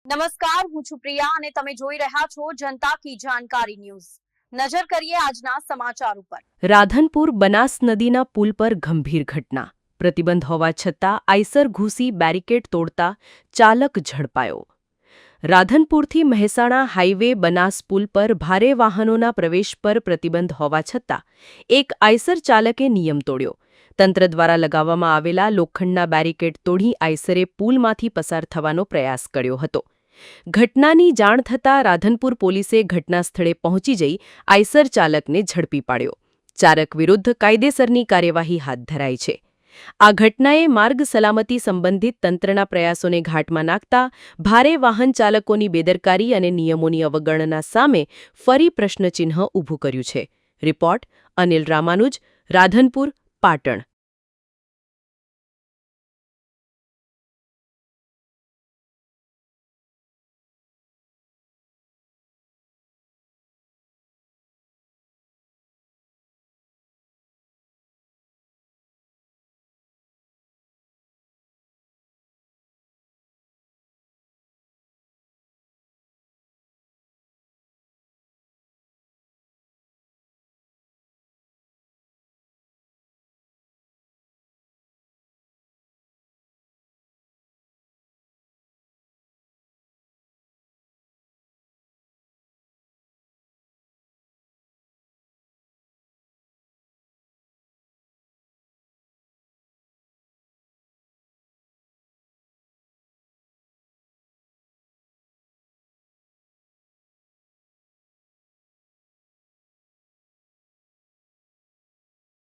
નમસ્કાર, હું છું પ્રિયા અને તમે જોઈ રહ્યા છો જનતા કી જાણકારી ન્યૂઝ। નજર કરીએ આજના સમાચાર ઉપર। રાધનપુર બનાસ નદીના પુલ પર ગંભીર ઘટના। પ્રતિબંધ હોવા છતાં આઈસર ઘૂસી બેરિકેડ તોડતા ચાલક ઝડપાયો। રાધનપુરથી મહેસાણા હાઈવે બનાસ પુલ પર ભારે વાહનોના પ્રવેશ પર પ્રતિબંધ હોવા છતાં એક આઈસર ચાલકે નિયમ તોડ્યો। તંત્ર દ્વારા લગાવવામાં આવેલા લોખંડના બેરિકેડ તોડી આઈસરે પુલમાંથી પસાર થવાનો પ્રયાસ કર્યો હતો। ઘટનાની જાણ થતાં રાધનપુર પોલીસે ઘટના સ્થળે પહોંચી જઈ આઈસર ચાલકને ઝડપી પાડ્યો। ચાલક વિરુદ્ધ કાયદેસરની કાર્યવાહી હાથ ધરાઈ છે। આ ઘટનાએ માર્ગ સલામતી સંબંધિત તંત્રના પ્રયાસોને ઘાટમાં નાખતા ભારે વાહન ચાલકોની બેદરકારી અને નિયમોની અવગણના સામે ફરી પ્રશ્નચિહ્ન ઊભું કર્યું છે। રિપોર્ટ અનિલ રામાનુજ, રાધનપુર, પાટણ।